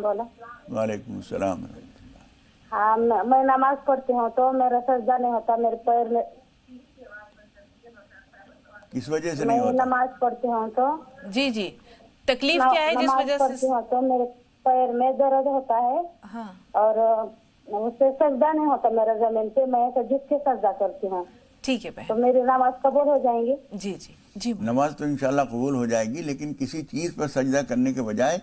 बोला। वालेकुम अस्सलाम। हाँ, मैं नमाज पढ़ती हूँ तो मेरा सजदा नहीं होता मेरे पैर में। किस वजह से मैं नहीं होता? नमाज पढ़ती हूँ तो जी जी, तकलीफ क्या है जिस नमाज वजह पढ़ती से? हूँ तो मेरे पैर में दर्द होता है हाँ, और उससे सजदा नहीं होता मेरा जमीन पे। मैं ऐसे झुक के सजदा करती हूँ ठीक है तो बहन। मेरी नमाज कबूल हो जाएंगी। जी जी जी। नमाज तो इंशाल्लाह कबूल हो जाएगी, लेकिन किसी चीज़ पर सजदा करने के बजाय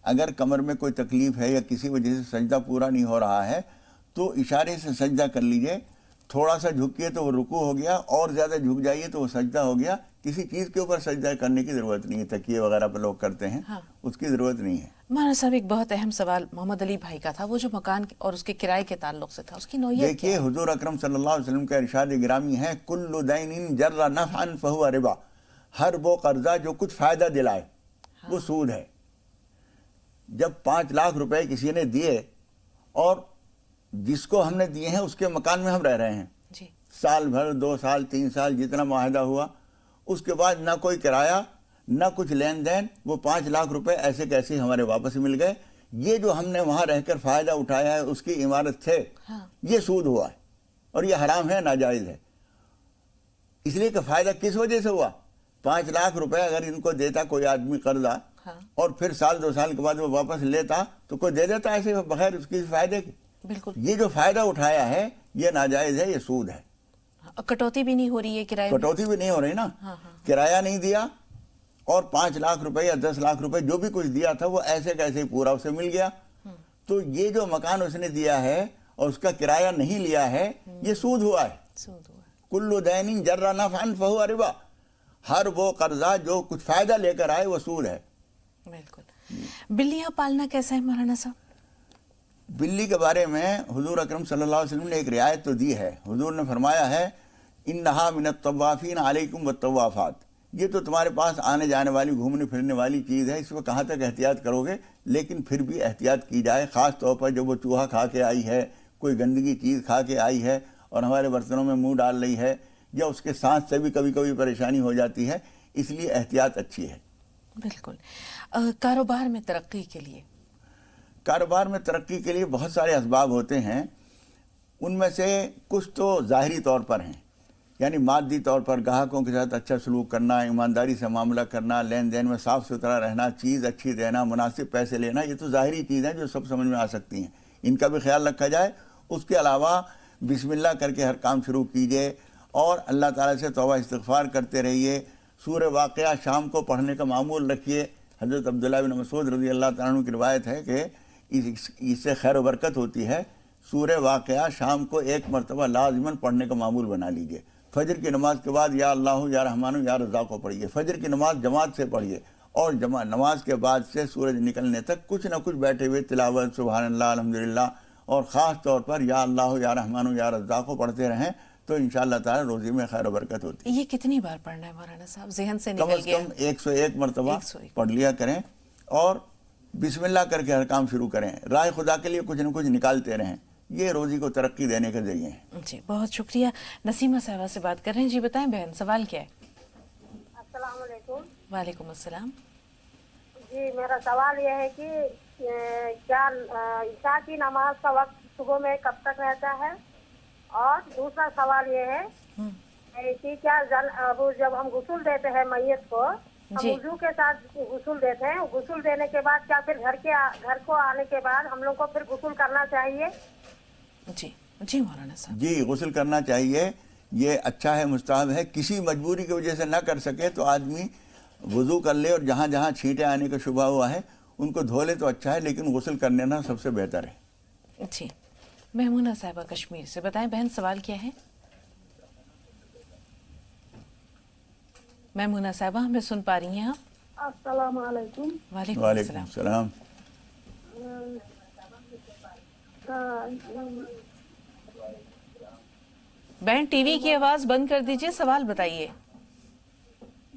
अगर कमर में कोई तकलीफ है या किसी वजह से सजदा पूरा नहीं हो रहा है तो इशारे से सजदा कर लीजिए। थोड़ा सा झुकिए तो वो रुकू हो गया, और ज़्यादा झुक जाइए तो वो सजदा हो गया। किसी चीज़ के ऊपर सजदा करने की ज़रूरत नहीं है। तकिए वगैरह पर लोग करते हैं, हाँ। उसकी ज़रूरत नहीं है। मौलाना साहब, एक बहुत अहम सवाल मोहम्मद अली भाई का था, वो जो मकान और उसके किराए के ताल्लुक से था, उसकी नौयत क्या देखिए, है? हुजूर अकरम सल्लल्लाहु अलैहि वसल्लम का इरशाद गिरामी है, कुल्लु दैनिन जर्रा नफ़अन फहुवा रिबा। हर वो कर्जा जो कुछ फ़ायदा दिलाए वो सूद है। जब 5 लाख रुपए किसी ने दिए और जिसको हमने दिए हैं उसके मकान में हम रह रहे हैं, जी साल भर, 2 साल, 3 साल, जितना मुआहदा हुआ, उसके बाद ना कोई किराया ना कुछ लेन देन, वो 5 लाख रुपए ऐसे कैसे हमारे वापस मिल गए। ये जो हमने वहाँ रहकर फ़ायदा उठाया है उसकी इमारत से, हाँ। ये सूद हुआ है और ये हराम है, नाजायज़ है। इसलिए कि फ़ायदा किस वजह से हुआ? 5 लाख रुपए अगर इनको देता कोई आदमी कर्जा, हाँ। और फिर साल 2 साल के बाद वो वापस लेता तो कोई दे देता ऐसे बगैर उसकी फ़ायदे के? बिल्कुल। ये जो फ़ायदा उठाया है ये नाजायज़ है, ये सूद है। कटौती भी नहीं हो रही है किराए में? कटौती भी नहीं हो रही ना। हाँ। किराया नहीं दिया और 5 लाख रुपए या 10 लाख रुपए जो भी कुछ दिया था वो ऐसे कैसे पूरा उसे मिल गया। तो ये जो मकान उसने दिया है और उसका किराया नहीं लिया है, ये सूद हुआ है। सूद हुआ। कुल्लु दैनिन जर्रा नफ़अन फहुवा रिबा। हर वो कर्जा जो कुछ फायदा लेकर आए वो सूद है। बिल्कुल। बिल्लियां पालना कैसा है मौलाना साहब? बिल्ली के बारे में हुजूर अकरम सल्लल्लाहु अलैहि वसल्लम ने एक रियायत तो दी है। हुजूर ने फरमाया है, इन्नहा मिनत तवाफीन अलैकुम वत्तवाफात। ये तो तुम्हारे पास आने जाने वाली, घूमने फिरने वाली चीज़ है, इसमें कहाँ तक एहतियात करोगे, लेकिन फिर भी एहतियात की जाए। ख़ास तौर पर जब वो चूहा खा के आई है, कोई गंदगी चीज़ खा के आई है और हमारे बर्तनों में मुंह डाल रही है, या उसके सांस से भी कभी कभी परेशानी हो जाती है, इसलिए एहतियात अच्छी है। बिल्कुल। कारोबार में तरक्की के लिए? कारोबार में तरक्की के लिए बहुत सारे असबाब होते हैं। उनमें से कुछ तो ज़ाहिरी तौर पर हैं, यानी मादी तौर पर ग्राहकों के साथ अच्छा सलूक करना, ईमानदारी से मामला करना, लेन देन में साफ़ सुथरा रहना, चीज़ अच्छी देना, मुनासिब पैसे लेना, ये तो ज़ाहिरी चीज़ है जो सब समझ में आ सकती हैं। इनका भी ख्याल रखा जाए। उसके अलावा बिस्मिल्लाह करके हर काम शुरू कीजिए और अल्लाह ताला से तौबा इस्तिग़फ़ार करते रहिए। सूरह वाक़िया शाम को पढ़ने का मामूल रखिए। हज़रत अब्दुल्लाह बिन मसूद रज़ी अल्लाह तआला अन्हु की रिवायत है कि इससे खैर व बरकत होती है। सूरह वाक़िया शाम को 1 मरतबा लाज़िमन पढ़ने का मामूल बना लीजिए। फजर की नमाज के बाद या अल्लाह या रहमान या रज़्ज़ाक़ को पढ़िए। फजर की नमाज जमात से पढ़िए और नमाज के बाद से सूरज निकलने तक कुछ न कुछ बैठे हुए तिलावत, सुबहानल्लाह, अल्हम्दुलिल्लाह, और ख़ास तौर पर या अल्लाह या रहमान या रज़्ज़ाक़ को पढ़ते रहें तो इंशाअल्लाह ताला रोज़ी में खैर व बरकत होती है। ये कितनी बार पढ़ना है मौलाना साहब? ज़हन से कम निकल से गया। कम 101 मरतबा 101 पढ़ लिया करें और बिस्मिल्लाह करके हर काम शुरू करें। राह खुदा के लिए कुछ न कुछ निकालते रहें, ये रोज़ी को तरक्की देने के ज़रिए हैं। जी बहुत शुक्रिया। नसीमा साहबा से बात कर रहे हैं। जी बताएं बहन, सवाल क्या है? अस्सलाम वालेकुम। वालेकुम अस्सलाम। जी, मेरा सवाल यह है कि क्या ईशा की नमाज का वक्त सुबह में कब तक रहता है? और दूसरा सवाल ये है कि क्या जब हम गुस्ल देते हैं मैयत को, हम जी। वुजू के साथ गुस्ल देते हैं, गुस्ल देने के बाद क्या फिर घर को आने के बाद हम लोग को फिर गुस्ल करना चाहिए? जी जी मौलाना साहब। जी, गुस्ल करना चाहिए, ये अच्छा है, मुस्तहब है। किसी मजबूरी की वजह से ना कर सके तो आदमी वज़ू कर ले और जहाँ जहाँ छींटे आने का शुबा हुआ है उनको धो ले तो अच्छा है, लेकिन गुस्ल कर लेना सबसे बेहतर है। जी। महमूना साहिबा कश्मीर से, बताएं बहन सवाल क्या है? महमूना साहिबा हमें सुन पा रही हैं आप? अस्सलाम वालेकुम। वालेकुम वालेकुम अस्सलाम। सलाम। बहन टीवी की आवाज बंद कर दीजिए, सवाल बताइए।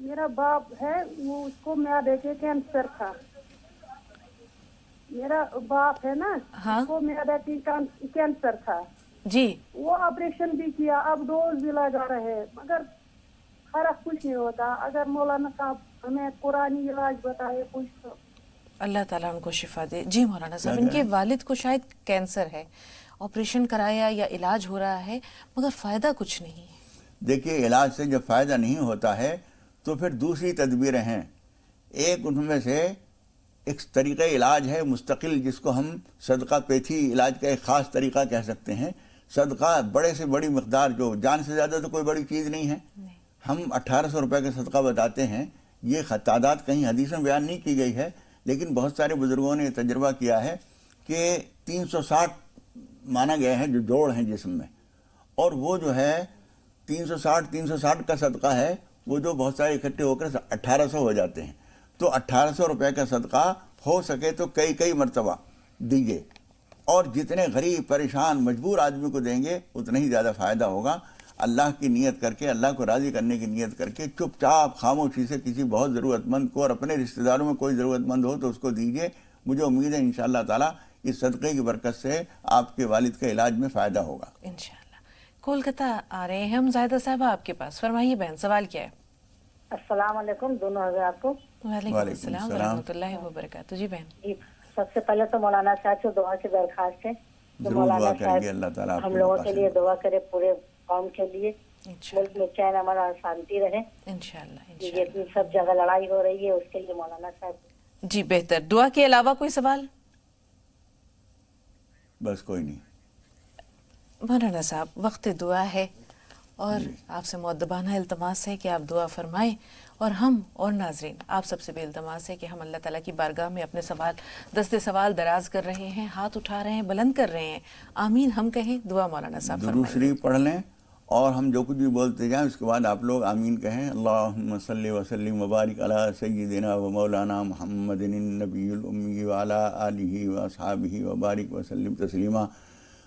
मेरा बाप है, वो उसको म्यादे के कैंसर था। मेरा बाप है ना, हाँ। उसको म्यादे की कैंसर था जी। वो ऑपरेशन भी किया, अब डोज भी लगा रहे हैं, मगर फर्क कुछ नहीं होता। अगर मौलाना साहब हमें पुरानी इलाज बताए कुछ तो। اللہ تعالیٰ ان کو شفا دے. جی مولانا صاحب، ان کے والد کو شاید کینسر ہے، آپریشن کرایا یا علاج ہو رہا ہے مگر فائدہ کچھ نہیں ہے. دیکھیے علاج سے جب فائدہ نہیں ہوتا ہے تو پھر دوسری تدبیریں ہیں. ایک ان میں سے ایک طریقہ علاج ہے مستقل، جس کو ہم صدقہ پیتھی علاج کا ایک خاص طریقہ کہہ سکتے ہیں. صدقہ بڑے سے بڑی مقدار، جو جان سے زیادہ تو کوئی بڑی چیز نہیں ہے. ہم 1800 روپے کا صدقہ بتاتے ہیں. یہ تعداد کہیں حدیث میں بیان نہیں کی گئی ہے، لیکن بہت سارے بزرگوں نے تجربہ کیا ہے کہ 360 مانا گیا ہے جو جوڑ ہیں جسم میں، اور وہ جو ہے 360 کا صدقہ ہے، وہ جو بہت سارے اکٹھے ہو کر 1800 ہو جاتے ہیں. تو 1800 روپے کا صدقہ ہو سکے تو کئی مرتبہ دیجیے، اور جتنے غریب پریشان مجبور آدمی کو دیں گے اتنا ہی زیادہ فائدہ ہوگا. اللہ کی نیت کر کے، اللہ کو راضی کرنے کی نیت کر کے چپ چاپ خاموشی سے کسی بہت ضرورت مند کو، اور اپنے رشتہ داروں میں کوئی ضرورت مند ہو تو اس کو دیجیے. مجھے امید ہے انشاءاللہ تعالی اس صدقے کی برکت سے آپ کے والد کے علاج میں فائدہ ہوگا انشاءاللہ. کولکتہ آ رہے ہیں ہم زاہدہ صاحبہ آپ کے پاس. فرمائیے بہن، سوال کیا ہے؟ السلام علیکم دونوں حضرات کو. وعلیکم السلام ورحمۃ اللہ وبرکاتہ. جی بہن. جی سب سے پہلے تو مولانا صاحب سے دعا کی درخواست ہے کہ ضرور مولانا دعا کریں گے، صاحب اللہ تعالیٰ آپ ہم کو لوگوں عطا کے لیے دعا کرے، پورے قوم کے لیے، انشاءاللہ ملک میں چین امن اور شانتی رہے. انشاءاللہ یہ اتنی سب جگہ لڑائی ہو رہی ہے، اس کے لیے مولانا صاحب. جی بہتر. دعا کے علاوہ کوئی سوال؟ بس کوئی نہیں. مولانا صاحب وقت دعا ہے اور آپ سے مؤدبانہ التماس ہے کہ آپ دعا فرمائیں، اور ہم اور ناظرین آپ سب سے بھی التماس ہے کہ ہم اللہ تعالیٰ کی بارگاہ میں اپنے دست سوال دراز کر رہے ہیں، ہاتھ اٹھا رہے ہیں، بلند کر رہے ہیں. آمین ہم کہیں، دعا مولانا صاحب درود فرمائیں. شریف پڑھ لیں اور ہم جو کچھ بھی بولتے جائیں اس کے بعد آپ لوگ آمین کہیں. اللہم صلی وسلم وبارک علی سیدنا و مولانا محمد النبی الامی وعلی آلہ واصحابہ وبارک وسلم تسلیما.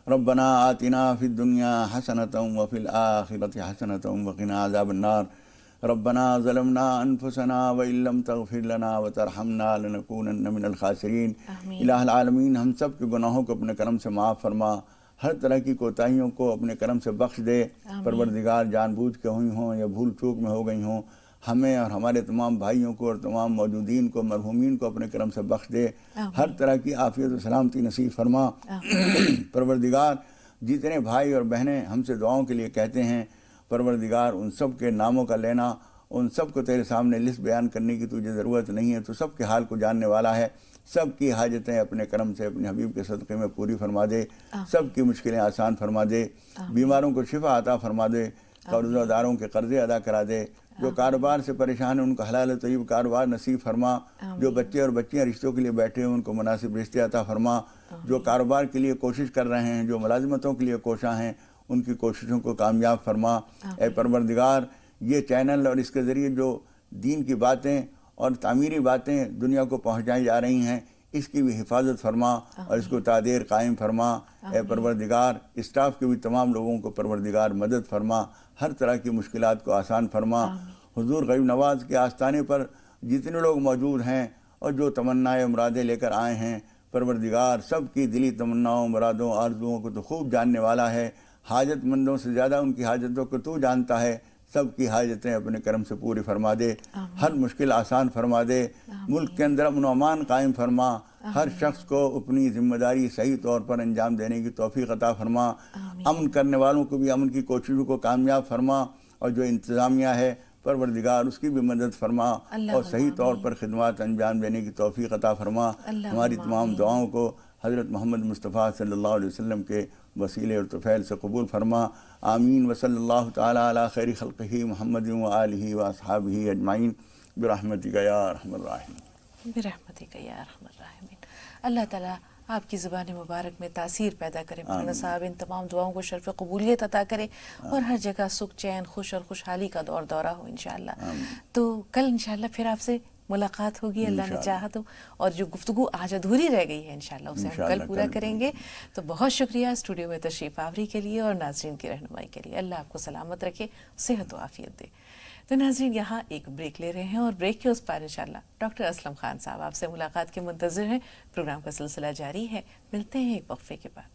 ربنا آتنا فی الدنیا حسنۃ وفی الآخرۃ حسنۃ وقنا عذاب النار. ربنا ظلمنا انفسنا وان لم تغفر لنا وترحمنا لنکونن من الخاسرین. الہ العالمین ہم سب کے گناہوں کو اپنے کرم سے معاف فرما، ہر طرح کی کوتاہیوں کو اپنے کرم سے بخش دے. پروردگار جان بوجھ کے ہوئی ہوں یا بھول چوک میں ہو گئی ہوں، ہمیں اور ہمارے تمام بھائیوں کو اور تمام موجودین کو، مرحومین کو اپنے کرم سے بخش دے. ہر طرح کی عافیت و سلامتی نصیب فرما. پروردگار جتنے بھائی اور بہنیں ہم سے دعاؤں کے لیے کہتے ہیں، پروردگار ان سب کے ناموں کا لینا، ان سب کو تیرے سامنے لسٹ بیان کرنے کی تجھے ضرورت نہیں ہے. تو سب کے حال کو جاننے والا ہے. سب کی حاجتیں اپنے کرم سے اپنے حبیب کے صدقے میں پوری فرما دے. سب کی مشکلیں آسان فرما دے. بیماروں کو شفا عطا فرما دے. قرضہ داروں کے قرضے ادا کرا دے. جو کاروبار سے پریشان ہیں ان کو حلال و طیب کاروبار نصیب فرما. جو بچے اور بچیاں رشتوں کے لیے بیٹھے ہیں ان کو مناسب رشتے عطا فرما. جو کاروبار کے لیے کوشش کر رہے ہیں، جو ملازمتوں کے لیے کوشاں ہیں، ان کی کوششوں کو کامیاب فرما. اے پروردگار یہ چینل اور اس کے ذریعے جو دین کی باتیں اور تعمیری باتیں دنیا کو پہنچائی جا رہی ہیں، اس کی بھی حفاظت فرما اور اس کو تعدیر قائم فرما. اے پروردگار اسٹاف کے بھی تمام لوگوں کو پروردگار مدد فرما. ہر طرح کی مشکلات کو آسان فرما. حضور غریب نواز کے آستانے پر جتنے لوگ موجود ہیں اور جو تمنائیں مرادیں لے کر آئے ہیں، پروردگار سب کی دلی تمناؤں، مرادوں، آرزوؤں کو تو خوب جاننے والا ہے. حاجت مندوں سے زیادہ ان کی حاجتوں کو تو جانتا ہے. سب کی حاجتیں اپنے کرم سے پوری فرما دے. ہر مشکل آسان فرما دے. ملک کے اندر امن و امان قائم فرما. ہر شخص کو اپنی ذمہ داری صحیح طور پر انجام دینے کی توفیق عطا فرما. امن کرنے والوں کو بھی امن کی کوششوں کو کامیاب فرما، اور جو انتظامیہ ہے پروردگار اس کی بھی مدد فرما اور صحیح طور پر خدمات انجام دینے کی توفیق عطا فرما. ہماری تمام دعاؤں کو حضرت محمد مصطفیٰ صلی اللہ علیہ وسلم کے وسیلے اور طفیل سے قبول فرما. آمین. وصلی اللہ تعالی علی خیر خلقہ محمد و آلہ و اصحابہ اجمعین برحمتک یا ارحم الراحمین. برحمتک یا ارحم الراحمین. اللہ تعالیٰ آپ کی زبان مبارک میں تاثیر پیدا کرے. مولانا صاحب ان تمام دعاؤں کو شرف قبولیت عطا کرے اور ہر جگہ سکھ چین خوش اور خوشحالی کا دور دورہ ہو انشاءاللہ. تو کل انشاءاللہ پھر آپ سے ملاقات ہوگی اللہ نے چاہا تو، اور جو گفتگو آج ادھوری رہ گئی ہے انشاءاللہ اسے ہم کل پورا کریں گے. تو بہت شکریہ اسٹوڈیو میں تشریف آوری کے لیے اور ناظرین کی رہنمائی کے لیے. اللہ آپ کو سلامت رکھے، صحت و عافیت دے. تو ناظرین یہاں ایک بریک لے رہے ہیں اور بریک کے اس پار انشاءاللہ ڈاکٹر اسلم خان صاحب آپ سے ملاقات کے منتظر ہیں. پروگرام کا سلسلہ جاری ہے. ملتے ہیں ایک وقفے کے بعد.